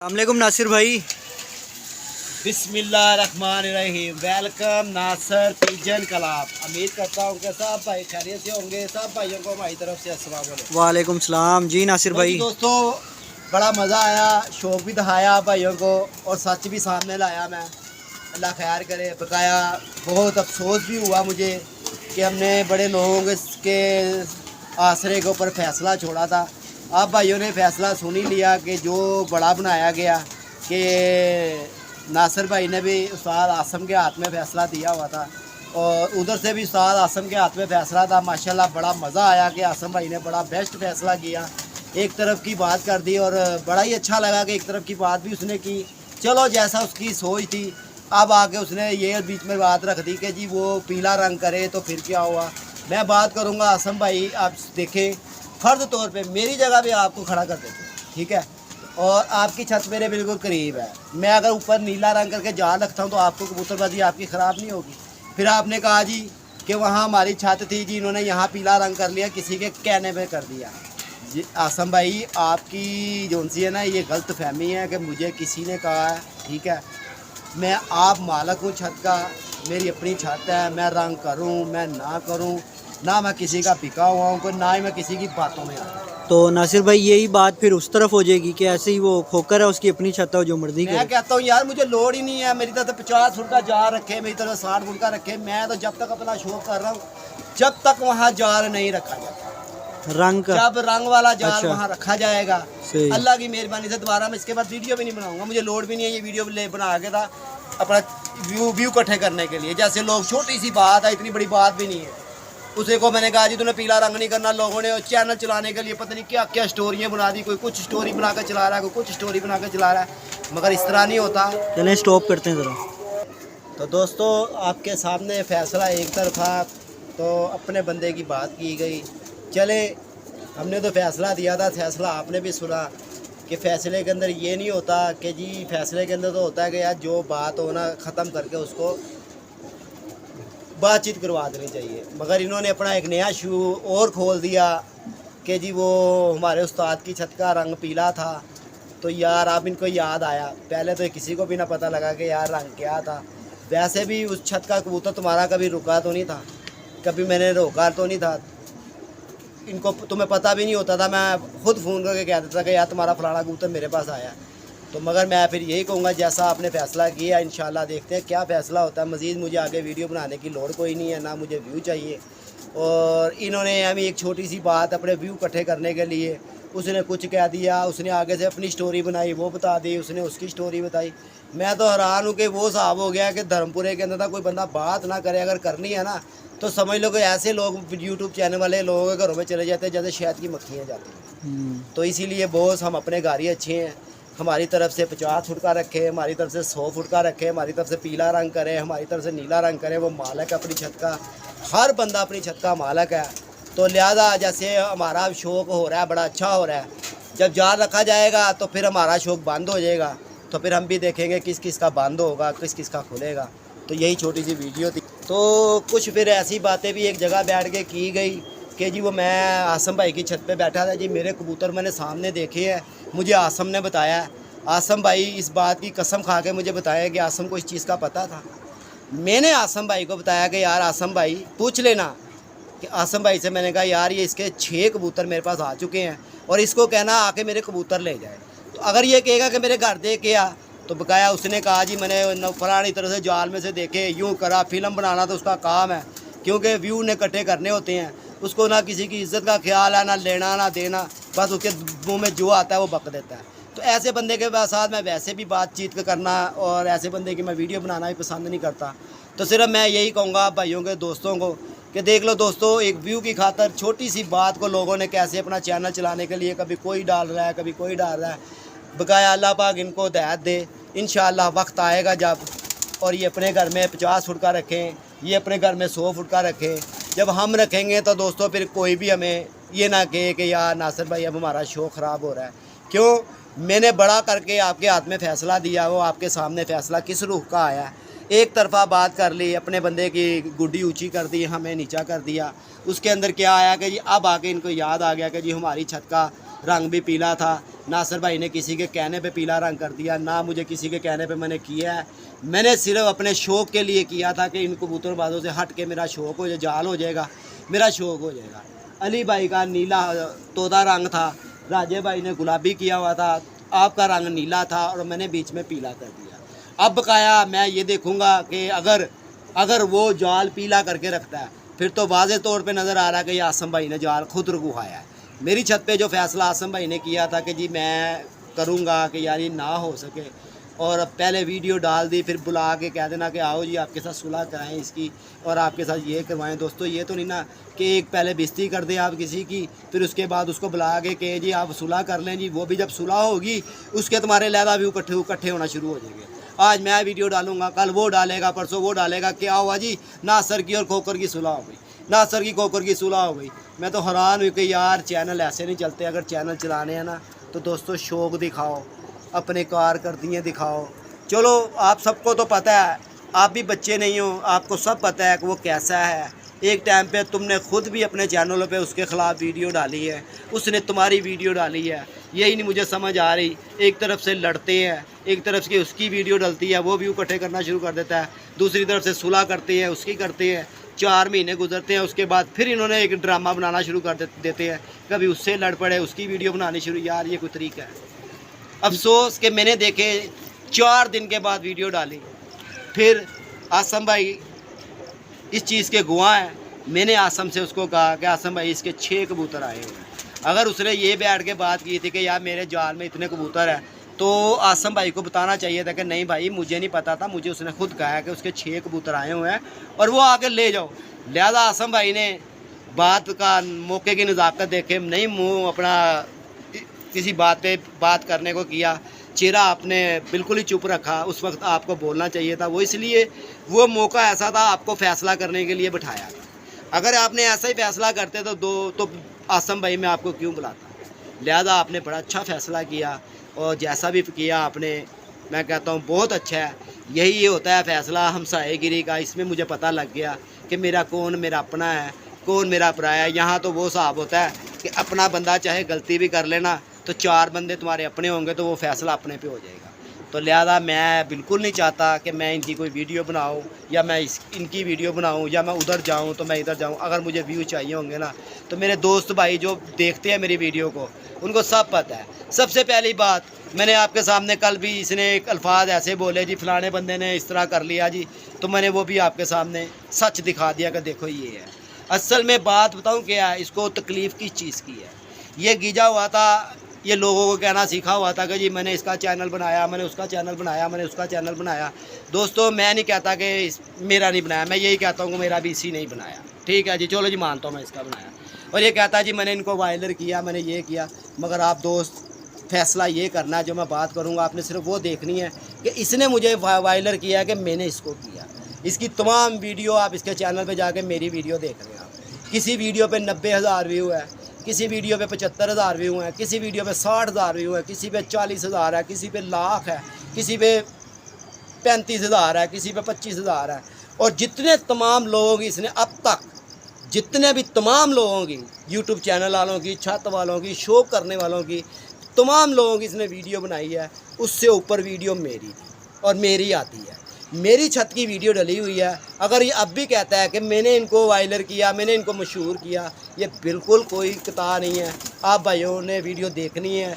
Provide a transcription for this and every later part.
अस्सलामुअलैकुम नासिर भाई। बिस्मिल्लाहिर्रहमानिर्रहीम। वेलकम नासर पिजन क्लब। उम्मीद करता हूँ कि सब भाई खैरियत से होंगे। सब भाइयों को हमारी तरफ से अस्सलाम वालेकुम। वालेकुम सलाम जी नासिर तो जी भाई। दोस्तों, बड़ा मज़ा आया, शौक भी दिखाया भाइयों को और सच भी सामने लाया मैं। अल्लाह खैर करे। बकाया बहुत अफसोस भी हुआ मुझे कि हमने बड़े लोगों के आसरे के ऊपर फैसला छोड़ा था। अब भाइयों ने फैसला सुन ही लिया कि जो बड़ा बनाया गया कि नासिर भाई ने भी उस्ताद आसम के हाथ में फ़ैसला दिया हुआ था और उधर से भी उस्ताद आसम के हाथ में फ़ैसला था। माशाल्लाह बड़ा मज़ा आया कि आसम भाई ने बड़ा बेस्ट फ़ैसला किया, एक तरफ की बात कर दी और बड़ा ही अच्छा लगा कि एक तरफ की बात भी उसने की। चलो जैसा उसकी सोच थी, अब आके उसने ये बीच में बात रख दी कि जी वो पीला रंग करे तो फिर क्या हुआ। मैं बात करूँगा आसम भाई, आप देखें फ़र्ज तौर पे मेरी जगह भी आपको खड़ा कर देते, ठीक है, और आपकी छत मेरे बिल्कुल करीब है। मैं अगर ऊपर नीला रंग करके जाल रखता हूँ तो आपको कबूतरबाजी आपकी ख़राब नहीं होगी। फिर आपने कहा जी कि वहाँ हमारी छत थी जी, इन्होंने यहाँ पीला रंग कर लिया, किसी के कहने पे कर दिया। जी आसम भाई, आपकी जोनसी है ना, ये गलत फहमी है कि मुझे किसी ने कहा है, ठीक है। मैं आप मालक हूँ छत का, मेरी अपनी छत है, मैं रंग करूँ मैं ना करूँ, ना मैं किसी का बिका हुआ हूँ, ना ही मैं किसी की बातों में आता। तो नासिर भाई यही बात फिर उस तरफ हो जाएगी कि ऐसे ही वो खोकर है, उसकी अपनी छत है, जो मर्जी मैं करे। कहता हूँ यार मुझे लोड ही नहीं है, मेरी तरफ 50 फुट का जार रखे, मेरी तरफ 60 फुट का रखे। मैं तो जब तक अपना शौक कर रहा हूँ, जब तक वहाँ जार नहीं रखा जाता, रंग का जब रंग वाला जार अच्छा। वहाँ रखा जाएगा, सही। अल्लाह की मेहरबानी से दोबारा मैं इसके बाद वीडियो भी नहीं बनाऊंगा। मुझे लोड भी नहीं है, ये वीडियो ले बना के था अपना व्यू इकट्ठे करने के लिए। जैसे लोग, छोटी सी बात है, इतनी बड़ी बात भी नहीं है। उसे को मैंने कहा जी तूने पीला रंग नहीं करना। लोगों ने चैनल चलाने के लिए पता नहीं क्या क्या स्टोरियाँ बना दी, कोई कुछ स्टोरी बना कर चला रहा है, कोई कुछ स्टोरी बना कर चला रहा है, मगर इस तरह नहीं होता। चलें स्टॉप करते हैं ज़रा। तो दोस्तों, आपके सामने फ़ैसला एक तरफा, तो अपने बंदे की बात की गई। चले, हमने तो फ़ैसला दिया था, फ़ैसला आपने भी सुना कि फ़ैसले के अंदर ये नहीं होता कि जी, फ़ैसले के अंदर तो होता है कि यार जो बात हो ना, ख़त्म करके उसको बातचीत करवा देनी चाहिए। मगर इन्होंने अपना एक नया शू और खोल दिया कि जी वो हमारे उस्ताद की छत का रंग पीला था। तो यार अब इनको याद आया, पहले तो किसी को भी ना पता लगा कि यार रंग क्या था। वैसे भी उस छत का कबूतर तुम्हारा कभी रुका तो नहीं था, कभी मैंने रोका तो नहीं था, इनको तुम्हें पता भी नहीं होता था। मैं खुद फ़ोन करके कह देता कि यार तुम्हारा फलाना कबूतर मेरे पास आया। तो मगर मैं फिर यही कहूँगा जैसा आपने फ़ैसला किया, इंशाल्लाह देखते हैं क्या फ़ैसला होता है। मज़ीद मुझे आगे वीडियो बनाने की लोड़ कोई नहीं है, ना मुझे व्यू चाहिए। और इन्होंने हमें एक छोटी सी बात अपने व्यू इकट्ठे करने के लिए, उसने कुछ कह दिया, उसने आगे से अपनी स्टोरी बनाई, वो बता दी, उसने उसकी स्टोरी बताई। मैं तो हैरान हूँ कि वो साहब हो गया कि धर्मपुरे के अंदर था कोई बंदा बात ना करे। अगर करनी है ना तो समझ लो कि ऐसे लोग यूट्यूब चैनल वाले लोगों के घरों में चले जाते हैं जैसे शहद की मक्खियाँ जाती हैं। तो इसीलिए बॉस, हम अपने घर ही अच्छे हैं। हमारी तरफ से 50 फुट का रखे, हमारी तरफ से 100 फुट का रखे, हमारी तरफ से पीला रंग करे, हमारी तरफ से नीला रंग करे। वो मालक है अपनी छत का, हर बंदा अपनी छत का मालक है। तो लिहाजा जैसे हमारा शौक़ हो रहा है, बड़ा अच्छा हो रहा है, जब जार रखा जाएगा तो फिर हमारा शौक़ बंद हो जाएगा। तो फिर हम भी देखेंगे किस किस का बंद होगा, किस किस का खुलेगा। तो यही छोटी सी वीडियो थी। तो कुछ फिर ऐसी बातें भी एक जगह बैठ के की गई कि जी वो, मैं आसम भाई की छत पे बैठा था जी, मेरे कबूतर मैंने सामने देखे हैं, मुझे आसम ने बताया। आसम भाई इस बात की कसम खा के मुझे बताया कि आसम को इस चीज़ का पता था। मैंने आसम भाई को बताया कि यार आसम भाई पूछ लेना, कि आसम भाई से मैंने कहा यार ये इसके 6 कबूतर मेरे पास आ चुके हैं और इसको कहना आके मेरे कबूतर ले जाए। तो अगर ये कहेगा कि मेरे घर दे के आ, तो बकाया उसने कहा जी मैंने फलानी तरह से जाल में से देखे, यूँ करा। फिल्म बनाना तो उसका काम है, क्योंकि व्यू ने इकट्ठे करने होते हैं। उसको ना किसी की इज्जत का ख्याल है, ना लेना ना देना, बस उसके मुँह में जो आता है वो बक देता है। तो ऐसे बंदे के साथ मैं वैसे भी बातचीत करना और ऐसे बंदे की मैं वीडियो बनाना भी पसंद नहीं करता। तो सिर्फ मैं यही कहूँगा भाइयों के, दोस्तों को, कि देख लो दोस्तों, एक व्यू की खातर छोटी सी बात को लोगों ने कैसे अपना चैनल चलाने के लिए कभी कोई डाल रहा है, कभी कोई डाल रहा है। बकाया अल्लाह पाक इनको हिदायत दे। इंशाअल्लाह वक्त आएगा जब, और ये अपने घर में 50 फुट का रखें, ये अपने घर में 100 फुट का रखें। जब हम रखेंगे तो दोस्तों फिर कोई भी हमें ये ना कहे कि यार नासिर भाई अब हमारा शौक़ ख़राब हो रहा है। क्यों? मैंने बड़ा करके आपके हाथ में फ़ैसला दिया, वो आपके सामने फ़ैसला किस रूह का आया है। एक तरफा बात कर ली, अपने बंदे की गुड्डी ऊंची कर दी, हमें नीचा कर दिया। उसके अंदर क्या आया कि जी अब आके इनको याद आ गया कि जी हमारी छत का रंग भी पीला था। नासिर भाई ने किसी के कहने पे पीला रंग कर दिया, ना मुझे किसी के कहने पे मैंने किया है। मैंने सिर्फ अपने शौक़ के लिए किया था कि इन कबूतरबाजों से हट के मेरा शौक़ हो जाए, जाल हो जाएगा, मेरा शौक़ हो जाएगा। अली भाई का नीला तोता रंग था, राजे भाई ने गुलाबी किया हुआ था, आपका रंग नीला था और मैंने बीच में पीला कर दिया। अब बकाया मैं ये देखूँगा कि अगर वो जाल पीला करके रखता है फिर तो वाज़े तौर पे नज़र आ रहा है कि ये आसम भाई ने जाल खुद रुकवाया है। मेरी छत पे जो फ़ैसला आसम भाई ने किया था कि जी मैं करूँगा कि यार ये ना हो सके, और पहले वीडियो डाल दी, फिर बुला के कह देना कि आओ जी आपके साथ सुलह कराएं इसकी और आपके साथ ये करवाएं। दोस्तों ये तो नहीं ना कि एक पहले बेइज्जती कर दें आप किसी की, फिर उसके बाद उसको बुला के कहे जी आप सुलह कर लें जी। वो भी जब सुलह होगी उसके तुम्हारे लहदा भी इकट्ठे होना शुरू हो जाएंगे। आज मैं वीडियो डालूंगा, कल वो डालेगा, परसों वो डालेगा, क्या हुआ जी नासिर की और खोकर की सुलह हो गई, नासिर की खोकर की सुलह हो गई। मैं तो हैरान हुई कि यार चैनल ऐसे नहीं चलते। अगर चैनल चलाने हैं ना तो दोस्तों शौक़ दिखाओ, अपने कारकर्दगियाँ दिखाओ। चलो आप सबको तो पता है, आप भी बच्चे नहीं हो, आपको सब पता है कि वो कैसा है। एक टाइम पे तुमने खुद भी अपने चैनलों पे उसके ख़िलाफ़ वीडियो डाली है, उसने तुम्हारी वीडियो डाली है। यही नहीं मुझे समझ आ रही, एक तरफ से लड़ते हैं, एक तरफ से उसकी वीडियो डलती है, वो भी इकट्ठे करना शुरू कर देता है, दूसरी तरफ से सुलह करते हैं, उसकी करते हैं। 4 महीने गुजरते हैं, उसके बाद फिर इन्होंने एक ड्रामा बनाना शुरू कर देते हैं, कभी उससे लड़ पड़े, उसकी वीडियो बनानी शुरू। यार ये कोई तरीका है? अफसोस कि मैंने देखे 4 दिन के बाद वीडियो डाली। फिर आसम भाई इस चीज़ के गवाह हैं। मैंने आसम से उसको कहा कि आसम भाई इसके 6 कबूतर आए हुए हैं। अगर उसने ये बैठ के बात की थी कि यार मेरे जाल में इतने कबूतर हैं, तो आसम भाई को बताना चाहिए था कि नहीं भाई मुझे नहीं पता था, मुझे उसने खुद कहा है कि उसके 6 कबूतर आए हुए हैं और वो आके ले जाओ। लिहाजा आसम भाई ने बात का मौके की नज़ाकत देखे नहीं मुँह अपना किसी बात पे बात करने को किया, चेहरा आपने बिल्कुल ही चुप रखा। उस वक्त आपको बोलना चाहिए था, वो इसलिए वो मौका ऐसा था आपको फ़ैसला करने के लिए बिठाया था। अगर आपने ऐसा ही फ़ैसला करते तो आसम भाई मैं आपको क्यों बुलाता। लिहाजा आपने बड़ा अच्छा फ़ैसला किया और जैसा भी किया आपने, मैं कहता हूँ बहुत अच्छा है। यही होता है फ़ैसला हमसाएगिरी का। इसमें मुझे पता लग गया कि कौन मेरा अपना है, कौन मेरा पराया है। यहाँ तो वो हिसाब होता है कि अपना बंदा चाहे गलती भी कर लेना तो 4 बंदे तुम्हारे अपने होंगे तो वो फ़ैसला अपने पे हो जाएगा। तो लिहाजा मैं बिल्कुल नहीं चाहता कि मैं इनकी कोई वीडियो बनाऊं या मैं इनकी वीडियो बनाऊं या मैं उधर जाऊं तो मैं इधर जाऊं। अगर मुझे व्यू चाहिए होंगे ना तो मेरे दोस्त भाई जो देखते हैं मेरी वीडियो को उनको सब पता है। सबसे पहली बात मैंने आपके सामने कल भी इसने एक अल्फाज ऐसे बोले जी फलाने बंदे ने इस तरह कर लिया जी, तो मैंने वो भी आपके सामने सच दिखा दिया कि देखो ये है। असल में बात बताऊँ क्या है, इसको तकलीफ़ किस चीज़ की है। ये गीजा हुआ था, ये लोगों को कहना सीखा हुआ था कि जी मैंने इसका चैनल बनाया, मैंने उसका चैनल बनाया, मैंने उसका चैनल बनाया। दोस्तों मैं नहीं कहता कि मेरा नहीं बनाया, मैं यही कहता हूँ कि मेरा भी इसी नहीं बनाया। ठीक है जी, चलो जी मानता हूँ मैं इसका बनाया। और ये कहता है जी मैंने इनको वायलर किया, मैंने ये किया। मगर आप दोस्त फ़ैसला ये करना है, जो मैं बात करूँगा आपने सिर्फ वो देखनी है कि इसने मुझे वायलर किया कि मैंने इसको किया। इसकी तमाम वीडियो आप इसके चैनल पर जाके मेरी वीडियो देख रहे हैं। आप किसी वीडियो पर 90,000 व्यू है, किसी वीडियो पे 75,000 व्यू हैं, किसी वीडियो पे 60,000 व्यू है, किसी पे 40,000 है, किसी पे लाख है, किसी पे 35,000 है, किसी पे 25,000 है। और जितने तमाम लोग इसने अब तक जितने भी तमाम लोगों की यूट्यूब चैनल वालों की, छत वालों की, शो करने वालों की, तमाम लोगों की इसने वीडियो बनाई है, उससे ऊपर वीडियो मेरी थी और मेरी आती है। मेरी छत की वीडियो डली हुई है। अगर ये अब भी कहता है कि मैंने इनको वायलर किया, मैंने इनको मशहूर किया, ये बिल्कुल कोई कता नहीं है। आप भाइयों ने वीडियो देखनी है,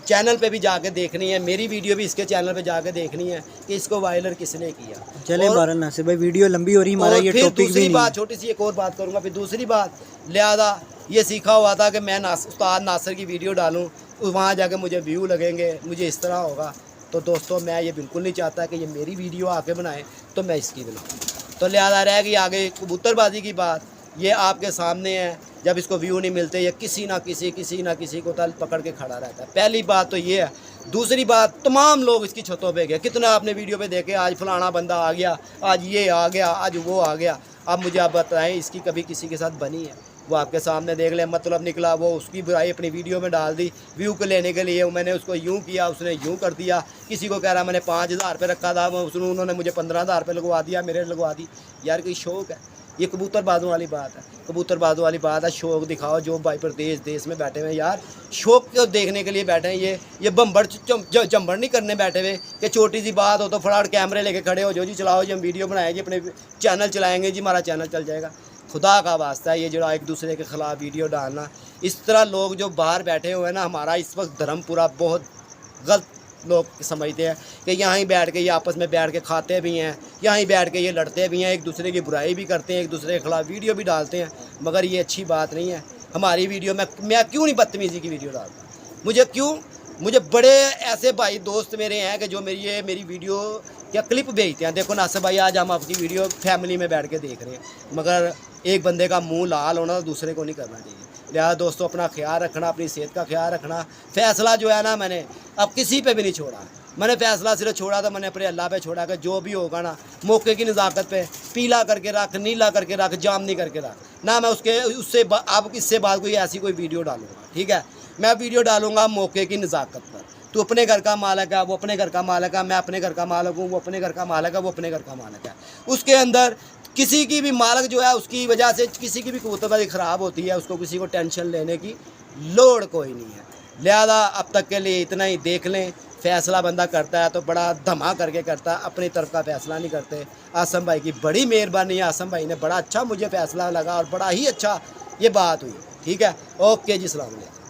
चैनल पे भी जाके देखनी है, मेरी वीडियो भी इसके चैनल पे जाके देखनी है कि इसको वायलर किसने किया। चले बहरहाल नासिर भाई वीडियो लंबी हो रही हमारा ये टॉपिक भी दूसरी बात छोटी सी एक और बात करूँगा। फिर दूसरी बात, लिहाजा ये सीखा हुआ था कि मैं उस्ताद नासिर की वीडियो डालूँ, वहाँ जाके मुझे व्यू लगेंगे, मुझे इस तरह होगा। तो दोस्तों मैं ये बिल्कुल नहीं चाहता कि ये मेरी वीडियो आके बनाए तो मैं इसकी बनाऊँ। तो लिहाजा रहेगी आगे कबूतरबाजी की बात, ये आपके सामने है। जब इसको व्यू नहीं मिलते ये किसी ना किसी को तल पकड़ के खड़ा रहता है। पहली बात तो ये है। दूसरी बात, तमाम लोग इसकी छतों पे गए, कितना आपने वीडियो पे देखे, आज फलाना बंदा आ गया, आज ये आ गया, आज वो आ गया। अब मुझे आप बताएं इसकी कभी किसी के साथ बनी है? वो आपके सामने देख लें, मतलब निकला वो उसकी बुराई अपनी वीडियो में डाल दी व्यू को लेने के लिए। मैंने उसको यूँ किया, उसने यूँ कर दिया। किसी को कह रहा मैंने 5,000 रुपये रखा था, उन्होंने मुझे 15,000 रुपये लगवा दिया, मेरे लगवा दी। यार कोई शौक़ है? ये कबूतरबाजों वाली बात है। कबूतरबाजों वाली बात है। शौक दिखाओ, जो भाई प्रदेश देश में बैठे हुए हैं यार, शौक को देखने के लिए बैठे हैं। ये बम्बड़ चंबड़ नहीं करने बैठे हुए कि छोटी सी बात हो तो फटाफट कैमरे लेके खड़े हो जो जी चलाओ जी, हम वीडियो बनाएंगे, अपने चैनल चलाएंगे जी, हमारा चैनल चल जाएगा। खुदा का वास्ता है ये जो एक दूसरे के ख़िलाफ़ वीडियो डालना, इस तरह लोग जो बाहर बैठे हुए हैं ना, हमारा इस वक्त धर्मपुरा बहुत गलत लोग समझते हैं कि यहाँ ही बैठ के ये आपस में बैठ के खाते भी हैं, यहाँ ही बैठ के ये लड़ते भी हैं, एक दूसरे की बुराई भी करते हैं, एक दूसरे के ख़िलाफ़ वीडियो भी डालते हैं। मगर ये अच्छी बात नहीं है। हमारी वीडियो में मैं क्यों नहीं बदतमीज़ी की वीडियो डालता? मुझे बड़े ऐसे भाई दोस्त मेरे हैं कि जो मेरी वीडियो या क्लिप भेजते हैं। देखो नासिर भाई, आज हम आपकी वीडियो फैमिली में बैठ के देख रहे हैं, मगर एक बंदे का मुंह लाल होना तो दूसरे को नहीं करना चाहिए। लिहाजा दोस्तों, अपना ख्याल रखना, अपनी सेहत का ख्याल रखना। फ़ैसला जो है ना, मैंने अब किसी पे भी नहीं छोड़ा। मैंने फ़ैसला सिर्फ छोड़ा था, मैंने अपने अल्लाह पे छोड़ा कि जो भी होगा ना, मौके की नज़ाकत पे पीला करके रख, नीला करके रख, जामनी करके रख ना। मैं अब इससे बाद कोई ऐसी कोई वीडियो डालूंगा, ठीक है? मैं वीडियो डालूंगा मौके की नज़ाकत पर। तू अपने घर का मालिक है, वो अपने घर का मालिक है, मैं अपने घर का मालिक हूँ, वो अपने घर का मालिक है, वो अपने घर का मालिक है। उसके अंदर किसी की भी मालिक जो है, उसकी वजह से किसी की भी कबूतरबाजी ख़राब होती है, उसको किसी को टेंशन लेने की लोड़ कोई नहीं है। लिहाजा अब तक के लिए इतना ही। देख लें, फ़ैसला बंदा करता है तो बड़ा धमा करके करता है, अपनी तरफ का फ़ैसला नहीं करते। आसम भाई की बड़ी मेहरबानी है, आसम भाई ने बड़ा अच्छा मुझे फ़ैसला लगा और बड़ा ही अच्छा ये बात हुई, ठीक है? ओके जी, सलाम अलैकुम।